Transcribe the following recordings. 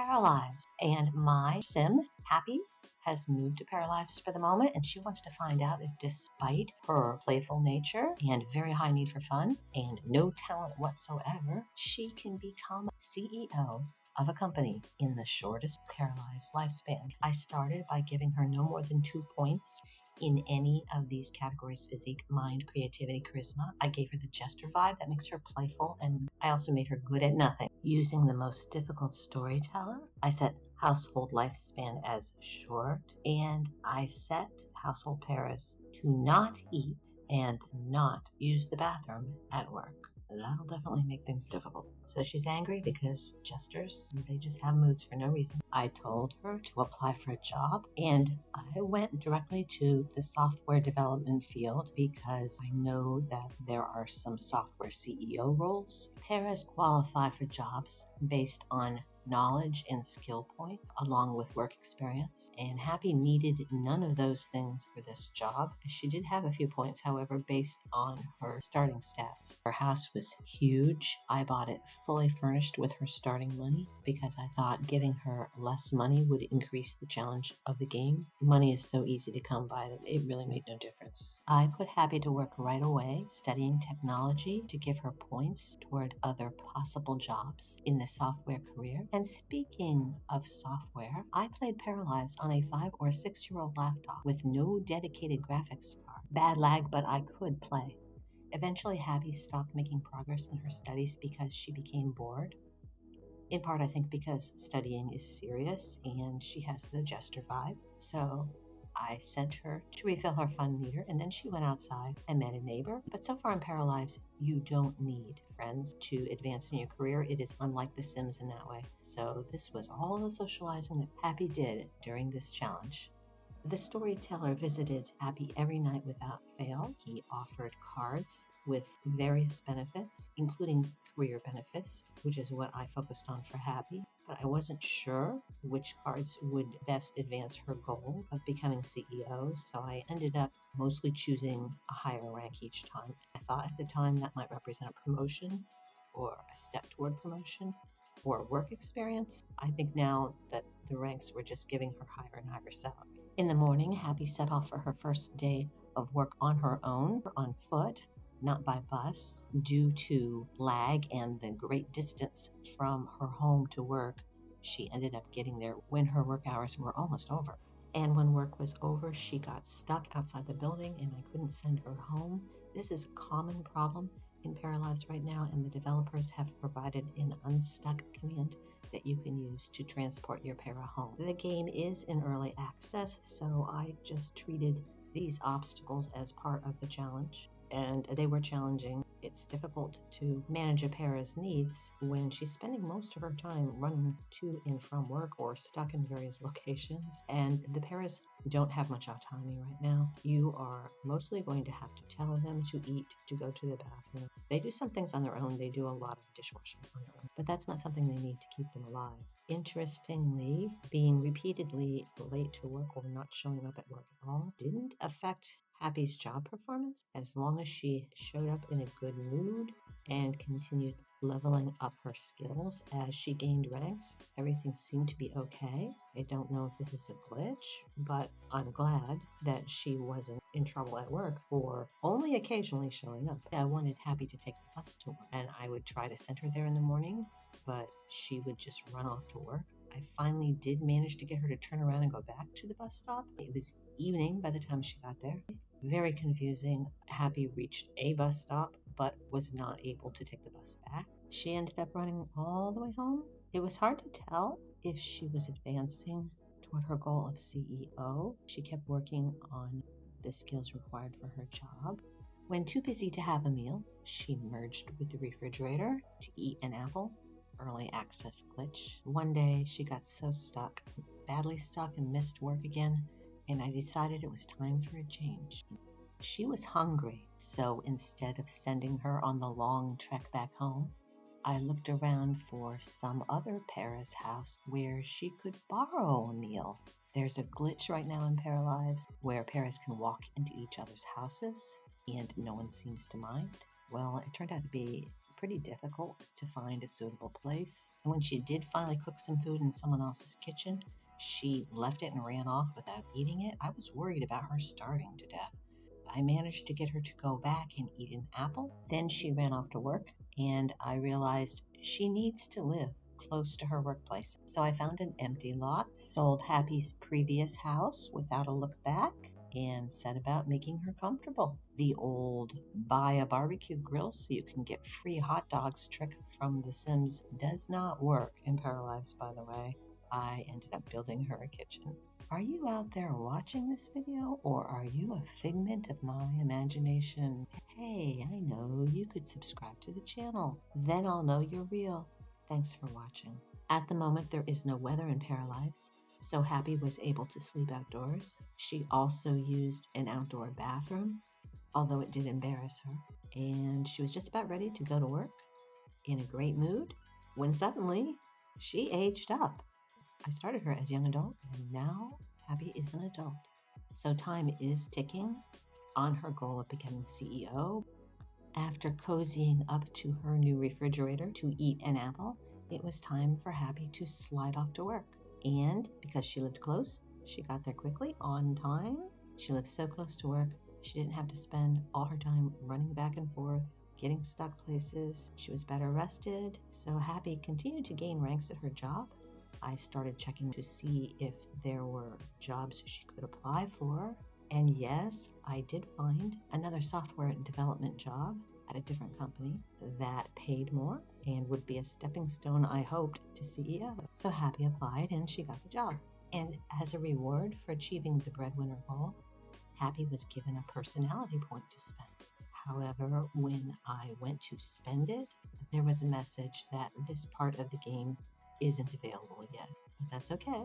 Paralives. And my sim, Happy, has moved to Paralives for the moment, and she wants to find out if, despite her playful nature and very high need for fun and no talent whatsoever, she can become CEO of a company in the shortest Paralives lifespan. I started by giving her no more than 2 points in any of these categories: physique, mind, creativity, charisma. I gave her the Jester vibe that makes her playful, and I also made her good at nothing. Using the most difficult storyteller, I set household lifespan as short, and I set household Paris to not eat and not use the bathroom at work. That'll definitely make things difficult. So she's angry because Jesters, they just have moods for no reason. I told her to apply for a job, and I went directly to the software development field because I know that there are some software CEO roles. Paras qualify for jobs based on knowledge and skill points along with work experience, and Happy needed none of those things for this job. She did have a few points, however, based on her starting stats. Her house was huge. I bought it fully furnished with her starting money because I thought giving her less money would increase the challenge of the game. Money is so easy to come by that it really made no difference. I put Happy to work right away studying technology to give her points toward other possible jobs in the software career. And speaking of software, I played Paralives on a 5 or 6-year-old laptop with no dedicated graphics card. Bad lag, but I could play. Eventually, Happy stopped making progress in her studies because she became bored. In part, I think because studying is serious and she has the Jester vibe. So I sent her to refill her fun meter, and then she went outside and met a neighbor. But so far in Paralives, you don't need friends to advance in your career. It is unlike The Sims in that way. So this was all the socializing that Happy did during this challenge. The storyteller visited Happy every night without fail. He offered cards with various benefits, including career benefits, which is what I focused on for Happy. But I wasn't sure which cards would best advance her goal of becoming CEO, so I ended up mostly choosing a higher rank each time. I thought at the time that might represent a promotion or a step toward promotion or work experience. I think now that the ranks were just giving her higher and higher salary. In the morning, Happy set off for her first day of work on her own, on foot, not by bus. Due to lag and the great distance from her home to work, she ended up getting there when her work hours were almost over. And when work was over, she got stuck outside the building and I couldn't send her home. This is a common problem in Paralives right now, and the developers have provided an unstuck command that you can use to transport your para home. The game is in early access, so I just treated these obstacles as part of the challenge, and they were challenging. It's difficult to manage a para's needs when she's spending most of her time running to and from work or stuck in various locations, and the paras don't have much autonomy right now. You are mostly going to have to tell them to eat, to go to the bathroom. They do some things on their own. They do a lot of dishwashing on their own, but that's not something they need to keep them alive. Interestingly, being repeatedly late to work or not showing up at work at all didn't affect Happy's job performance as long as she showed up in a good mood and continued leveling up her skills as she gained ranks. Everything seemed to be okay. I don't know if this is a glitch, but I'm glad that she wasn't in trouble at work for only occasionally showing up. I wanted Happy to take the bus to work, and I would try to send her there in the morning, but she would just run off to work. I finally did manage to get her to turn around and go back to the bus stop. It was evening by the time she got there. Very confusing. Happy reached a bus stop, but was not able to take the bus back. She ended up running all the way home. It was hard to tell if she was advancing toward her goal of CEO. She kept working on the skills required for her job. When too busy to have a meal, she merged with the refrigerator to eat an apple. Early access glitch. One day she got so stuck, badly stuck, and missed work again, and I decided it was time for a change. She was hungry, so instead of sending her on the long trek back home, I looked around for some other para's house where she could borrow a meal. There's a glitch right now in Paralives where paras can walk into each other's houses and no one seems to mind. Well, it turned out to be pretty difficult to find a suitable place. And when she did finally cook some food in someone else's kitchen, she left it and ran off without eating it. I was worried about her starving to death. I managed to get her to go back and eat an apple. Then she ran off to work, and I realized she needs to live close to her workplace. So I found an empty lot, sold Happy's previous house without a look back, and set about making her comfortable. The old buy a barbecue grill so you can get free hot dogs trick from The Sims does not work in Paralives, by the way. I ended up building her a kitchen. Are you out there watching this video, or are you a figment of my imagination? Hey, I know you could subscribe to the channel. Then I'll know you're real. Thanks for watching. At the moment, there is no weather in Paralives, so Happy was able to sleep outdoors. She also used an outdoor bathroom, although it did embarrass her. And she was just about ready to go to work in a great mood when suddenly she aged up. I started her as young adult, and now Happy is an adult. So time is ticking on her goal of becoming CEO. After cozying up to her new refrigerator to eat an apple, it was time for Happy to slide off to work. And because she lived close, she got there quickly, on time. She lived so close to work, she didn't have to spend all her time running back and forth, getting stuck places. She was better rested, so Happy continued to gain ranks at her job. I started checking to see if there were jobs she could apply for. And yes, I did find another software development job at a different company that paid more and would be a stepping stone, I hoped, to CEO. So Happy applied and she got the job. And as a reward for achieving the breadwinner goal, Happy was given a personality point to spend. However, when I went to spend it, there was a message that this part of the game isn't available yet. But that's okay.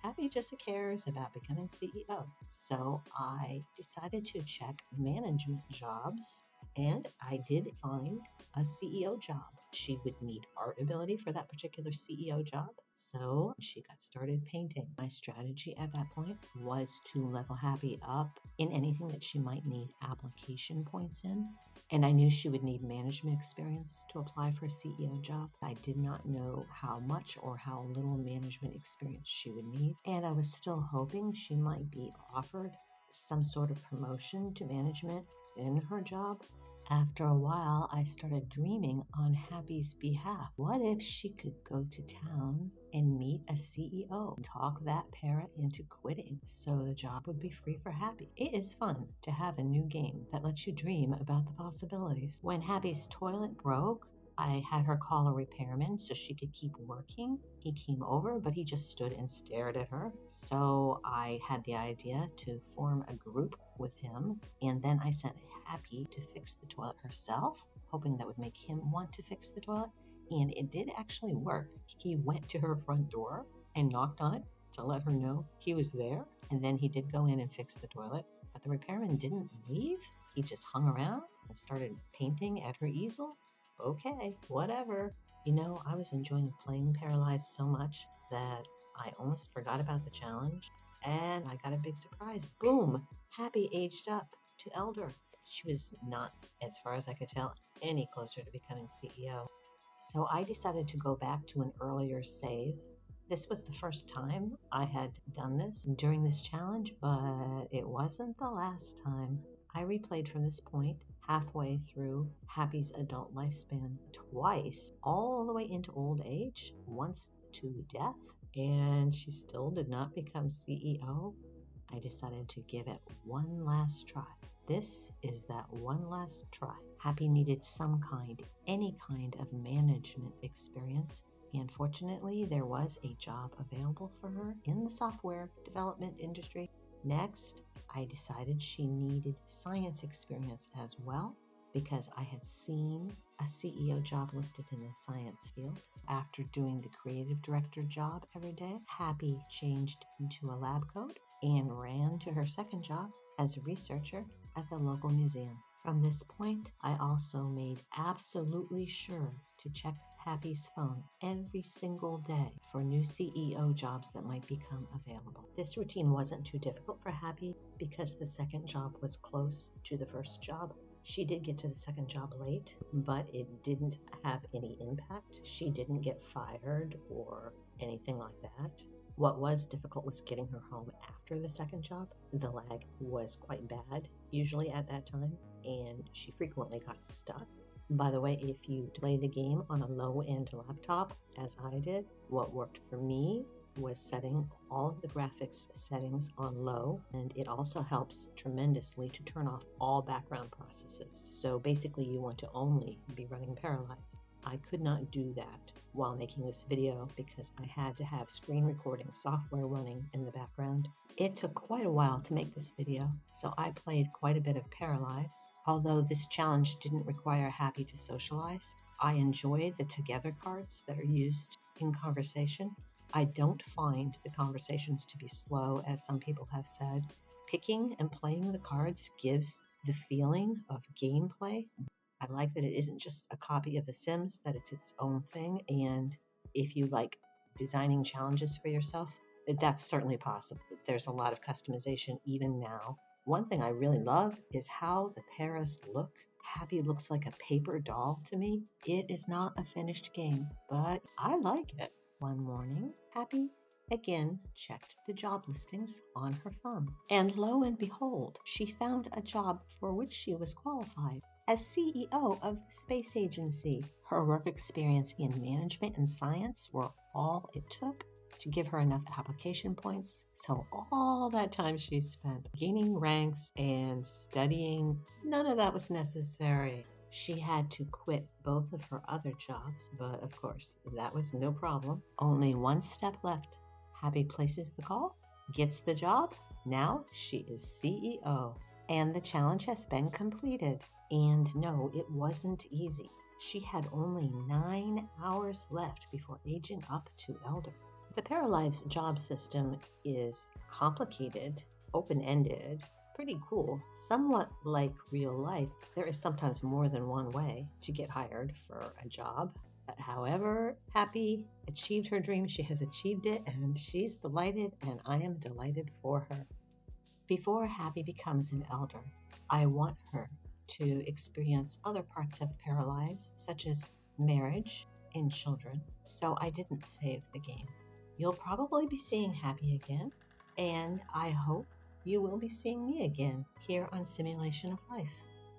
Happy just cares about becoming CEO. So I decided to check management jobs, and I did find a CEO job. She would need art ability for that particular CEO job, so she got started painting. My strategy at that point was to level Happy up in anything that she might need application points in. And I knew she would need management experience to apply for a CEO job. I did not know how much or how little management experience she would need. And I was still hoping she might be offered some sort of promotion to management in her job. After a while, I started dreaming on Happy's behalf. What if she could go to town and meet a CEO, talk that parrot into quitting so the job would be free for Happy? It is fun to have a new game that lets you dream about the possibilities. When Happy's toilet broke, I had her call a repairman so she could keep working. He came over, but he just stood and stared at her. So I had the idea to form a group with him, and then I sent Happy to fix the toilet herself, hoping that would make him want to fix the toilet. And it did actually work. He went to her front door and knocked on it to let her know he was there. And then he did go in and fix the toilet. But the repairman didn't leave. He just hung around and started painting at her easel. Okay, whatever. You know, I was enjoying playing Paralives so much that I almost forgot about the challenge. And I got a big surprise. Boom! Happy aged up to elder. She was not, as far as I could tell, any closer to becoming CEO. So I decided to go back to an earlier save. This was the first time I had done this during this challenge, but it wasn't the last time. I replayed from this point halfway through Happy's adult lifespan twice, all the way into old age, once to death, and she still did not become CEO. I decided to give it one last try. This is that one last try. Happy needed some kind, any kind of management experience, and fortunately there was a job available for her in the software development industry. Next, I decided she needed science experience as well, because I had seen a CEO job listed in the science field. After doing the creative director job every day, Happy changed into a lab coat and ran to her second job as a researcher at the local museum. From this point, I also made absolutely sure to check Happy's phone every single day for new CEO jobs that might become available. This routine wasn't too difficult for Happy because the second job was close to the first job. She did get to the second job late, but it didn't have any impact. She didn't get fired or anything like that. What was difficult was getting her home after the second job. The lag was quite bad, usually at that time, and she frequently got stuck. By the way, if you play the game on a low-end laptop, as I did, what worked for me was setting all of the graphics settings on low, and it also helps tremendously to turn off all background processes. So basically you want to only be running Paralives. I could not do that while making this video because I had to have screen recording software running in the background. It took quite a while to make this video, so I played quite a bit of Paralives. Although this challenge didn't require Happy to socialize, I enjoy the together cards that are used in conversation. I don't find the conversations to be slow, as some people have said. Picking and playing the cards gives the feeling of gameplay. I like that it isn't just a copy of The Sims, that it's its own thing. And if you like designing challenges for yourself, that's certainly possible. There's a lot of customization even now. One thing I really love is how the paras look. Happy looks like a paper doll to me. It is not a finished game, but I like it. One morning, Happy again checked the job listings on her phone. And lo and behold, she found a job for which she was qualified. As CEO of the space agency, her work experience in management and science were all it took to give her enough application points. So all that time she spent gaining ranks and studying, none of that was necessary. She had to quit both of her other jobs, but of course, that was no problem. Only one step left. Happy places the call, gets the job. Now she is CEO. And the challenge has been completed. And no, it wasn't easy. She had only 9 hours left before aging up to Elder. The Paralives job system is complicated, open-ended, pretty cool. Somewhat like real life, there is sometimes more than one way to get hired for a job. However, Happy achieved her dream. She has achieved it, and she's delighted, and I am delighted for her. Before Happy becomes an elder, I want her to experience other parts of Paralives, such as marriage and children, so I didn't save the game. You'll probably be seeing Happy again, and I hope you will be seeing me again here on Simulation of Life.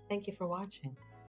Thank you for watching.